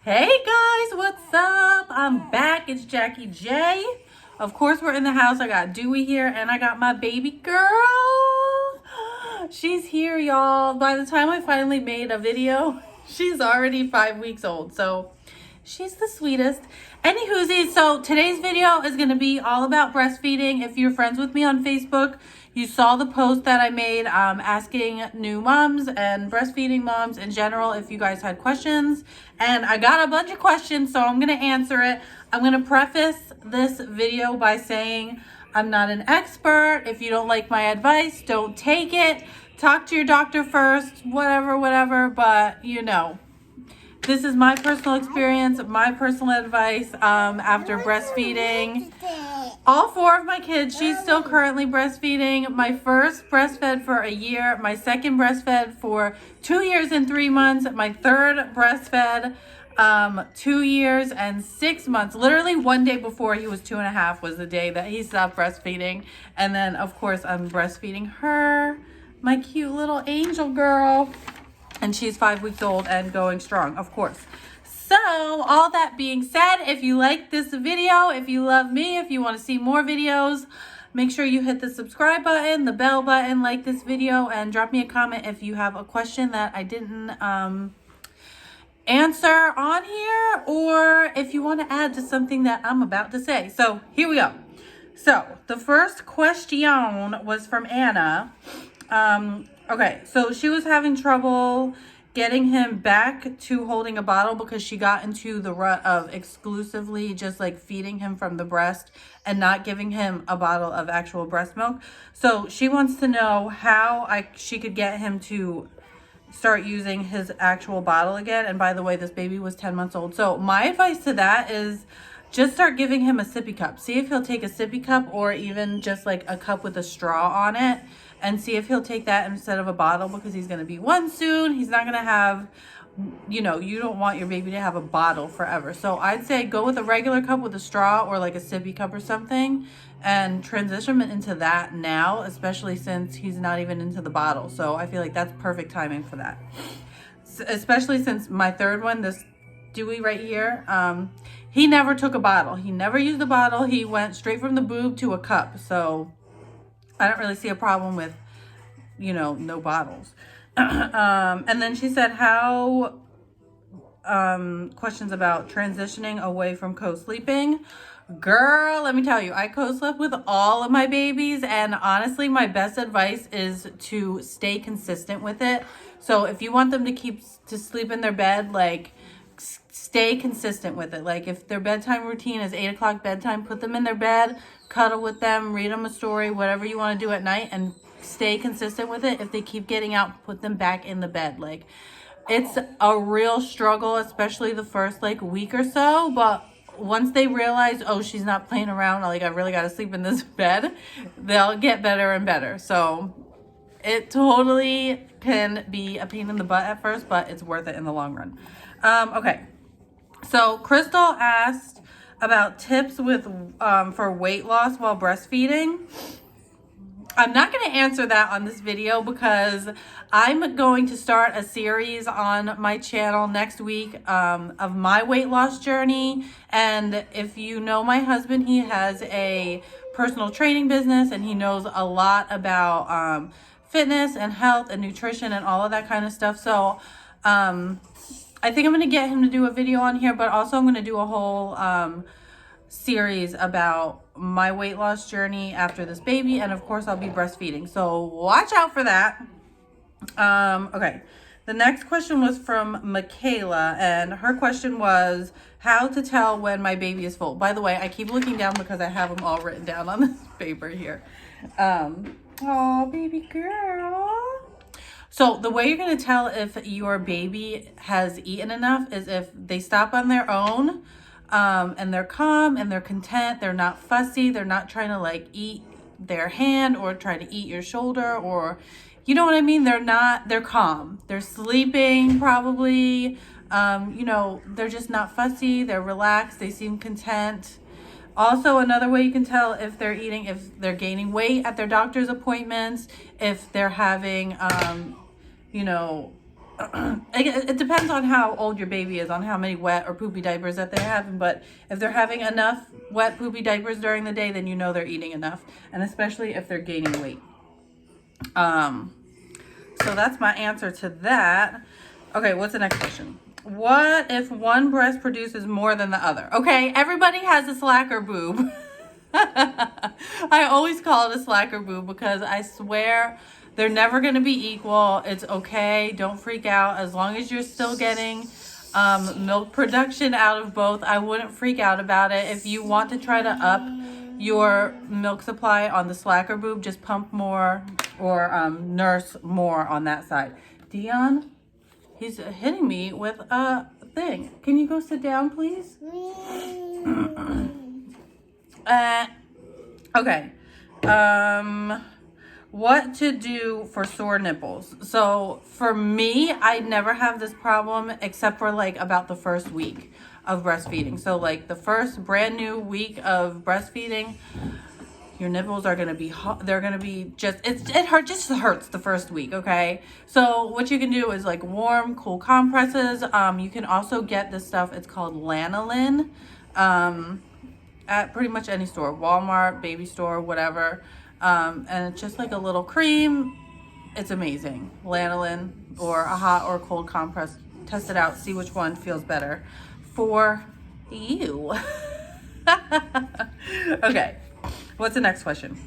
Hey guys, what's up? I'm back. It's Jackie J. Of course, we're in the house. I got Dewey here and I got my baby girl. She's here, y'all. By the time I finally made a video, she's already 5 weeks old. So she's the sweetest. Anywhoosies, so today's video is going to be all about breastfeeding. If you're friends with me on Facebook, you saw the post that I made asking new moms and breastfeeding moms in general if you guys had questions. And I got a bunch of questions, so I'm going to answer it. I'm going to preface this video by saying I'm not an expert. If you don't like my advice, don't take it. Talk to your doctor first, whatever. But, you know, this is my personal experience, my personal advice after breastfeeding all 4 of my kids. She's still currently breastfeeding. My first breastfed for a year. My second breastfed for 2 years and 3 months. My third breastfed 2 years and 6 months. Literally one day before he was 2.5 was the day that he stopped breastfeeding. And then, of course, I'm breastfeeding her, my cute little angel girl. And she's 5 weeks old and going strong, of course. So, all that being said, if you like this video, if you love me, if you want to see more videos, make sure you hit the subscribe button, the bell button, like this video, and drop me a comment if you have a question that I didn't answer on here, or if you want to add to something that I'm about to say. So, here we go. So, the first question was from Anna. Okay, so she was having trouble getting him back to holding a bottle because she got into the rut of exclusively just like feeding him from the breast and not giving him a bottle of actual breast milk. So she wants to know how she could get him to start using his actual bottle again. And by the way, this baby was 10 months old. So my advice to that is just start giving him a sippy cup. See if he'll take a sippy cup or even just like a cup with a straw on it. And see if he'll take that instead of a bottle, because he's going to be 1 soon. He's not going to have, you know, you don't want your baby to have a bottle forever. So I'd say go with a regular cup with a straw or like a sippy cup or something and transition him into that now, especially since he's not even into the bottle. So I feel like that's perfect timing for that. Especially since my third one, this Dewey right here, he never took a bottle. He never used a bottle. He went straight from the boob to a cup. So I don't really see a problem with, you know, no bottles. And then she said how, questions about transitioning away from co-sleeping. Girl, let me tell you, I co-slept with all of my babies, and honestly, my best advice is to stay consistent with it. So if you want them to sleep in their bed, like, stay consistent with it. Like if their bedtime routine is 8 o'clock bedtime, put them in their bed, cuddle with them, read them a story, whatever you want to do at night, and stay consistent with it. If they keep getting out, put them back in the bed. Like it's a real struggle, especially the first like week or so, but once they realize, oh, she's not playing around, like I really got to sleep in this bed, they'll get better and better. So it totally can be a pain in the butt at first, but it's worth it in the long run. Okay, so Crystal asked about tips with for weight loss while breastfeeding. I'm not going to answer that on this video because I'm going to start a series on my channel next week of my weight loss journey. And if you know my husband, he has a personal training business and he knows a lot about fitness and health and nutrition and all of that kind of stuff. So I think I'm going to get him to do a video on here, but also I'm going to do a whole series about my weight loss journey after this baby. And of course, I'll be breastfeeding. So watch out for that. Okay. The next question was from Michaela, and her question was how to tell when my baby is full. By the way, I keep looking down because I have them all written down on this paper here. Oh, baby girl. So the way you're going to tell if your baby has eaten enough is if they stop on their own and they're calm and they're content. They're not fussy. They're not trying to like eat their hand or try to eat your shoulder, or you know what I mean? They're calm. They're sleeping probably. You know, they're just not fussy. They're relaxed. They seem content. Also, another way you can tell if they're eating, if they're gaining weight at their doctor's appointments, if they're having, you know, it depends on how old your baby is, on how many wet or poopy diapers that they're having. But if they're having enough wet poopy diapers during the day, then you know they're eating enough, and especially if they're gaining weight. So that's my answer to that. Okay, what's the next question? What if one breast produces more than the other? Okay, everybody has a slacker boob. I always call it a slacker boob because I swear they're never going to be equal. It's okay. Don't freak out. As long as you're still getting milk production out of both, I wouldn't freak out about it. If you want to try to up your milk supply on the slacker boob, just pump more or nurse more on that side. Dion, he's hitting me with a thing. Can you go sit down, please? Okay. What to do for sore nipples? So for me, I never have this problem except for like about the first week of breastfeeding. So like the first brand new week of breastfeeding, your nipples are going to be hot. They're going to be just, it hurts the first week. Okay. So what you can do is like warm, cool compresses. You can also get this stuff. It's called lanolin, at pretty much any store, Walmart, baby store, whatever. And it's just like a little cream. It's amazing. Lanolin or a hot or cold compress. Test it out. See which one feels better for you. Okay. What's the next question?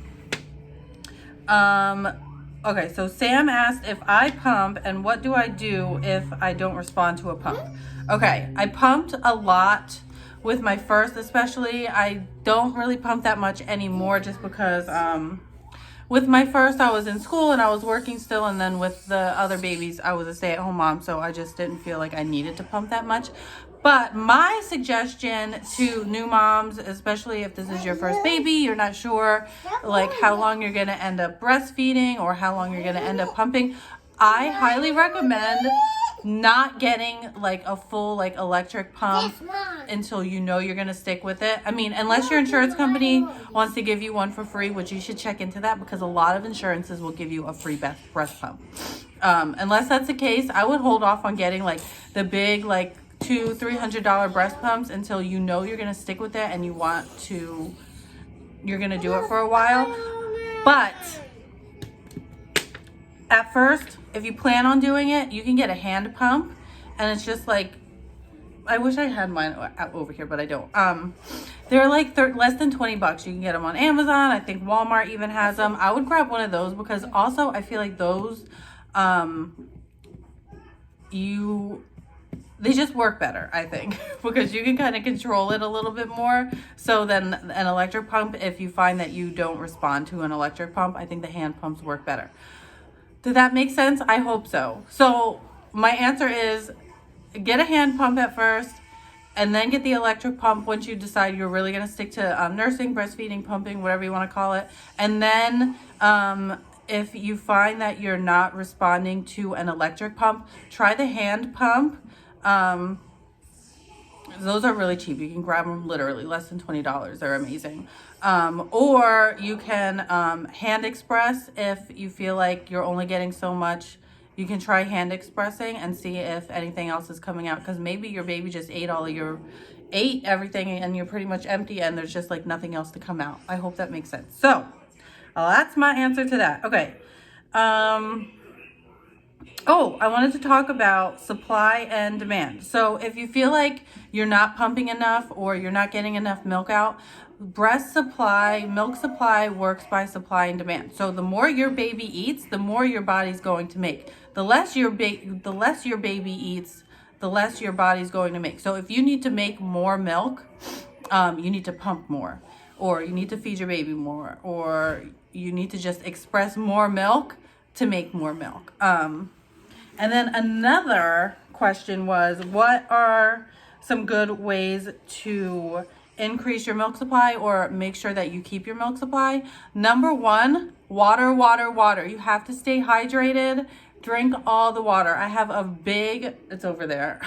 Okay, so Sam asked if I pump and what do I do if I don't respond to a pump? Okay, I pumped a lot with my first especially. I don't really pump that much anymore just because with my first I was in school and I was working still, and then with the other babies I was a stay-at-home mom, so I just didn't feel like I needed to pump that much. But my suggestion to new moms, especially if this is your first baby, you're not sure like how long you're going to end up breastfeeding or how long you're going to end up pumping, I highly recommend not getting like a full like electric pump until you know you're going to stick with it. I mean, unless your insurance company wants to give you one for free, which you should check into that because a lot of insurances will give you a free breast pump. Unless that's the case, I would hold off on getting like the big like $200-$300 breast pumps until you know you're going to stick with it and you're going to do it for a while. But at first, if you plan on doing it, you can get a hand pump, and it's just like, I wish I had mine over here, but I don't. They're like less than $20. You can get them on Amazon. I think Walmart even has them. I would grab one of those because also I feel like those, they just work better, I think, because you can kind of control it a little bit more. So then an electric pump, if you find that you don't respond to an electric pump, I think the hand pumps work better. Did that make sense? I hope so. So my answer is get a hand pump at first and then get the electric pump once you decide you're really going to stick to nursing, breastfeeding, pumping, whatever you want to call it. And then if you find that you're not responding to an electric pump, try the hand pump. Those are really cheap. You can grab them literally less than $20. They're amazing. Or you can hand express if you feel like you're only getting so much. You can try hand expressing and see if anything else is coming out, because maybe your baby just ate everything and you're pretty much empty and there's just like nothing else to come out. I hope that makes sense. So that's my answer to that. Okay. Oh, I wanted to talk about supply and demand. So if you feel like you're not pumping enough or you're not getting enough milk out, milk supply works by supply and demand. So the more your baby eats, the more your body's going to make. The less your baby eats, the less your body's going to make. So if you need to make more milk, you need to pump more, or you need to feed your baby more, or you need to just express more milk to make more milk. And then another question was, what are some good ways to increase your milk supply or make sure that you keep your milk supply? Number one, water, water, water. You have to stay hydrated. Drink all the water. I have a big, it's over there.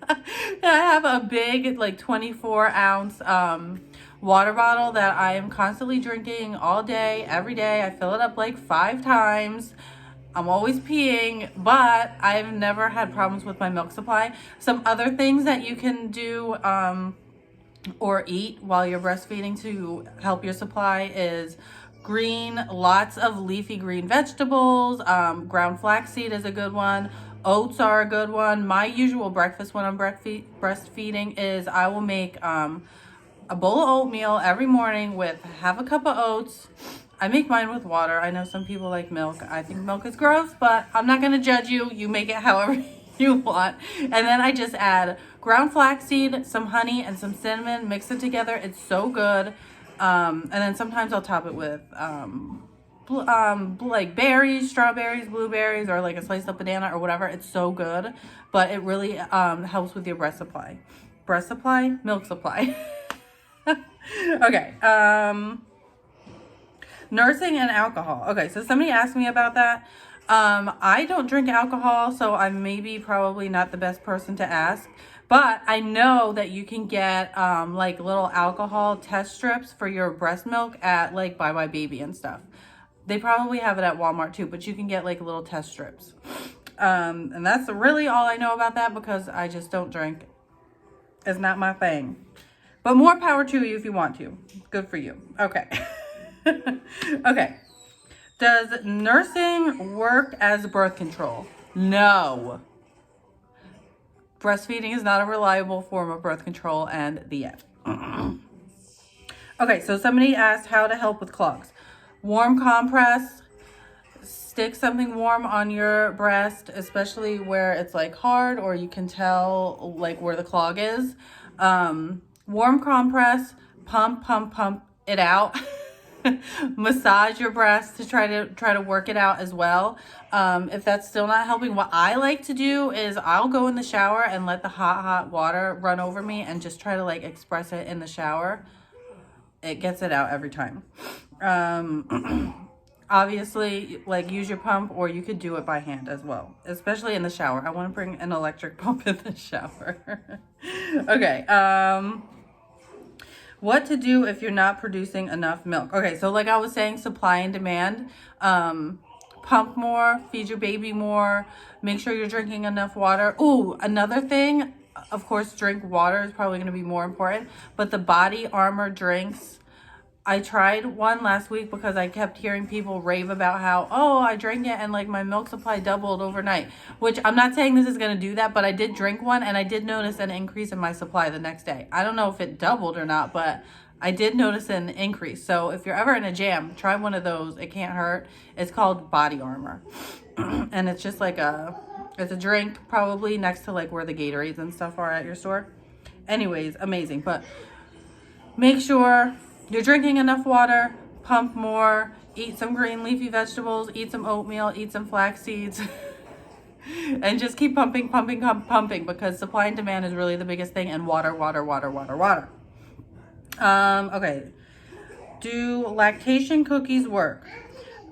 I have a big like 24-ounce water bottle that I am constantly drinking all day, every day. I fill it up like 5 times. I'm always peeing, but I've never had problems with my milk supply. Some other things that you can do or eat while you're breastfeeding to help your supply is lots of leafy green vegetables. Ground flaxseed is a good one. Oats are a good one. My usual breakfast when I'm breastfeeding is I will make a bowl of oatmeal every morning with half a cup of oats. I make mine with water. I know some people like milk. I think milk is gross, but I'm not going to judge you. You make it however you want. And then I just add ground flaxseed, some honey, and some cinnamon. Mix it together. It's so good. And then sometimes I'll top it with like berries, strawberries, blueberries, or like a sliced up banana or whatever. It's so good. But it really helps with your breast supply. Breast supply? Milk supply. Okay. Nursing and alcohol. Okay, so somebody asked me about that. I don't drink alcohol, so I'm probably not the best person to ask. But I know that you can get like little alcohol test strips for your breast milk at like Bye Bye Baby and stuff. They probably have it at Walmart too, but you can get like little test strips. And that's really all I know about that because I just don't drink. It's not my thing. But more power to you if you want to. Good for you. Okay. Okay. Does nursing work as birth control? No. Breastfeeding is not a reliable form of birth control, and the end. Okay, so somebody asked how to help with clogs. Warm compress. Stick something warm on your breast, especially where it's like hard or you can tell like where the clog is. Warm compress, pump it out. Massage your breast to try to work it out as well. If that's still not helping, what I like to do is I'll go in the shower and let the hot water run over me and just try to like express it in the shower. It gets it out every time. Obviously, like use your pump, or you could do it by hand as well, especially in the shower. I want to bring an electric pump in the shower. Okay. What to do if you're not producing enough milk? Okay, so like I was saying, supply and demand. Pump more, feed your baby more, make sure you're drinking enough water. Ooh, another thing, of course, drink water is probably going to be more important, but the Body Armor drinks, I tried one last week because I kept hearing people rave about how, oh, I drank it and like my milk supply doubled overnight, which I'm not saying this is going to do that, but I did drink one and I did notice an increase in my supply the next day. I don't know if it doubled or not, but I did notice an increase. So if you're ever in a jam, try one of those. It can't hurt. It's called Body Armor. And it's just like it's a drink probably next to like where the Gatorades and stuff are at your store. Anyways, amazing. But make sure you're drinking enough water, pump more, eat some green leafy vegetables, eat some oatmeal, eat some flax seeds, and just keep pumping because supply and demand is really the biggest thing, and water. Okay. Do lactation cookies work?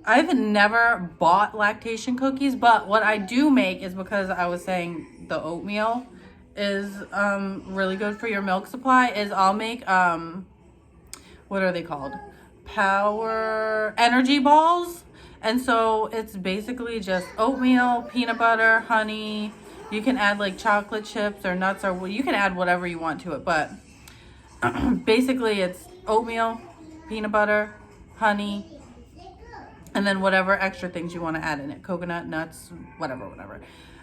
I've never bought lactation cookies, but what I do make is because I was saying the oatmeal is really good for your milk supply, is I'll make what are they called? Power energy balls. And so it's basically just oatmeal, peanut butter, honey. You can add like chocolate chips or nuts, or you can add whatever you want to it. But basically it's oatmeal, peanut butter, honey, and then whatever extra things you want to add in it. Coconut, nuts, whatever.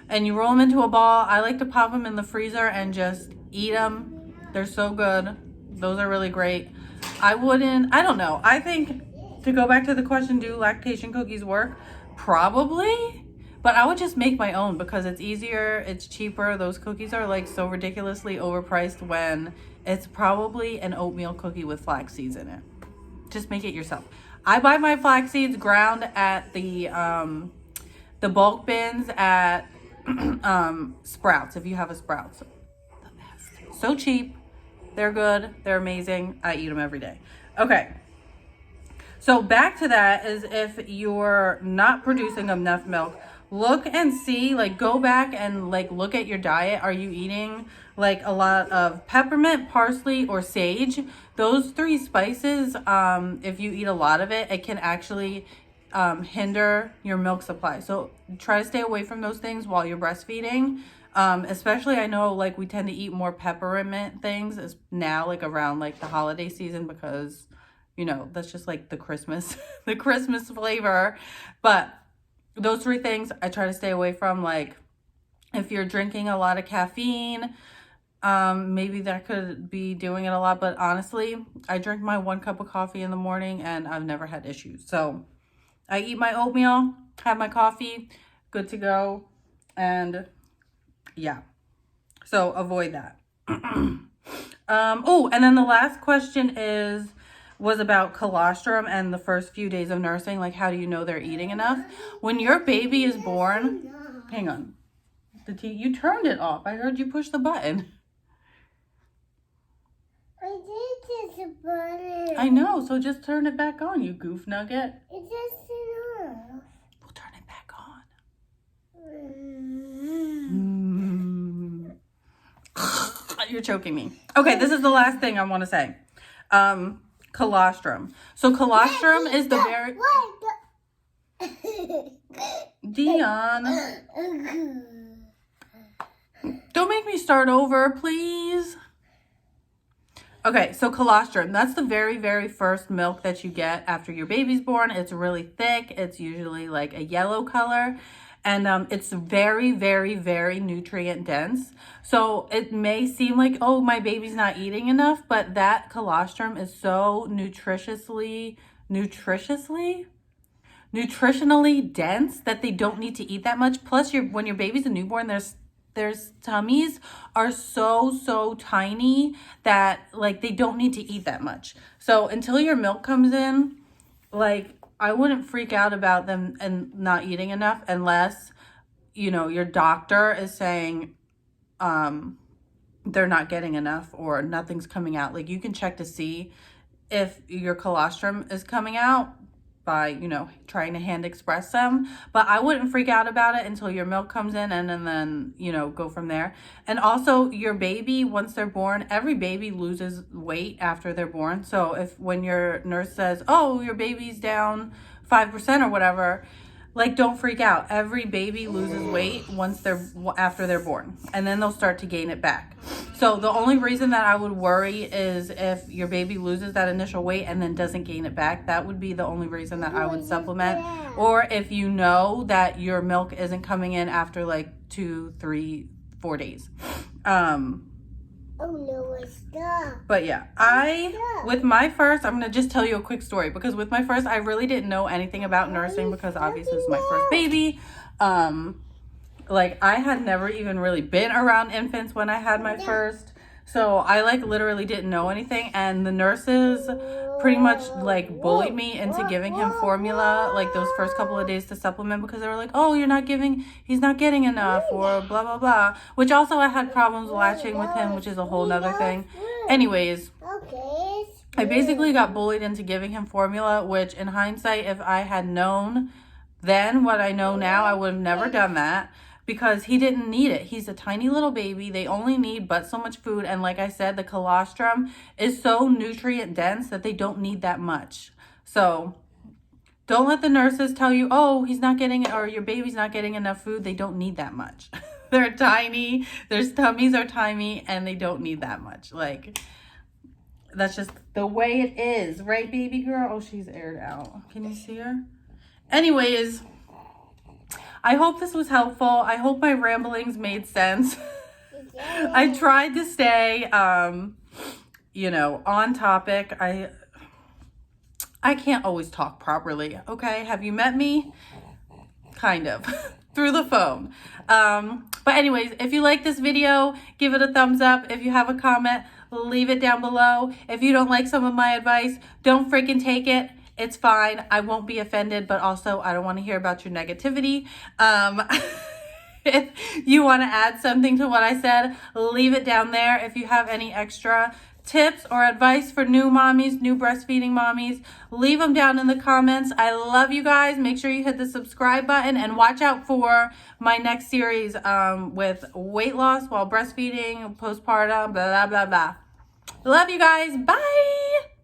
And you roll them into a ball. I like to pop them in the freezer and just eat them. They're so good. Those are really great. I don't know. I think, to go back to the question, do lactation cookies work? Probably. But I would just make my own because it's easier, it's cheaper. Those cookies are like so ridiculously overpriced when it's probably an oatmeal cookie with flax seeds in it. Just make it yourself. I buy my flax seeds ground at the bulk bins at Sprouts, if you have a Sprouts. The best. So cheap. They're good. They're amazing. I eat them every day. Okay. So back to that is if you're not producing enough milk, look and see, like go back and like look at your diet. Are you eating like a lot of peppermint, parsley, or sage? Those three spices, if you eat a lot of it, it can actually hinder your milk supply. So try to stay away from those things while you're breastfeeding. Especially I know like we tend to eat more peppermint things is now like around like the holiday season because, you know, that's just like the Christmas, the Christmas flavor. But those three things I try to stay away from. Like if you're drinking a lot of caffeine, maybe that could be doing it a lot. But honestly, I drink my 1 cup of coffee in the morning and I've never had issues. So I eat my oatmeal, have my coffee, good to go. And yeah, so avoid that. Oh, and then the last question was about colostrum and the first few days of nursing. Like, how do you know they're eating enough? When your baby is born, hang on, you turned it off. I heard you push the button. I did this button. I know, so just turn it back on, you goof nugget. It just enough. We'll turn it back on. You're choking me. Okay, this is the last thing I want to say. Colostrum. So colostrum is the very... Dion. Don't make me start over, please. Okay, so colostrum, that's the very, very first milk that you get after your baby's born. It's really thick. It's usually like a yellow color. And it's very, very, very nutrient dense. So it may seem like, oh, my baby's not eating enough, but that colostrum is so nutritionally dense that they don't need to eat that much. Plus, when your baby's a newborn, their tummies are so tiny that like they don't need to eat that much. So until your milk comes in, like I wouldn't freak out about them and not eating enough unless, you know, your doctor is saying they're not getting enough or nothing's coming out. Like you can check to see if your colostrum is coming out by, you know, trying to hand express them. But I wouldn't freak out about it until your milk comes in and then, you know, go from there. And also your baby, once they're born, every baby loses weight after they're born. So when your nurse says, oh, your baby's down 5% or whatever, like don't freak out. Every baby loses weight after they're born, and then they'll start to gain it back. So the only reason that I would worry is if your baby loses that initial weight and then doesn't gain it back. That would be the only reason that I would supplement. Or if you know that your milk isn't coming in after like 2, 3, 4 days. Oh no, stop. But yeah, with my first, I'm going to just tell you a quick story, because with my first, I really didn't know anything about nursing because obviously it was my first baby. Like I had never even really been around infants when I had my first. So I like literally didn't know anything, and the nurses pretty much like bullied me into giving him formula like those first couple of days to supplement, because they were like, oh, he's not getting enough, or blah blah blah, which also I had problems latching with him, which is a whole nother thing. Anyways, I basically got bullied into giving him formula, which in hindsight, if I had known then what I know now, I would have never done that. Because he didn't need it. He's a tiny little baby. They only need but so much food. And like I said, the colostrum is so nutrient dense that they don't need that much. So don't let the nurses tell you, oh, he's not getting, or your baby's not getting enough food. They don't need that much. They're tiny. Their tummies are tiny and they don't need that much. Like, that's just the way it is. Right, baby girl? Oh, she's aired out. Can you see her? Anyways, I hope this was helpful. I hope my ramblings made sense. I tried to stay, you know, on topic. I can't always talk properly, okay? Have you met me? Kind of. Through the phone. But anyways, if you like this video, give it a thumbs up. If you have a comment, leave it down below. If you don't like some of my advice, don't freaking take it. It's fine. I won't be offended, but also I don't want to hear about your negativity. If you want to add something to what I said, leave it down there. If you have any extra tips or advice for new mommies, new breastfeeding mommies, leave them down in the comments. I love you guys. Make sure you hit the subscribe button and watch out for my next series with weight loss while breastfeeding, postpartum, blah, blah, blah, blah. Love you guys. Bye.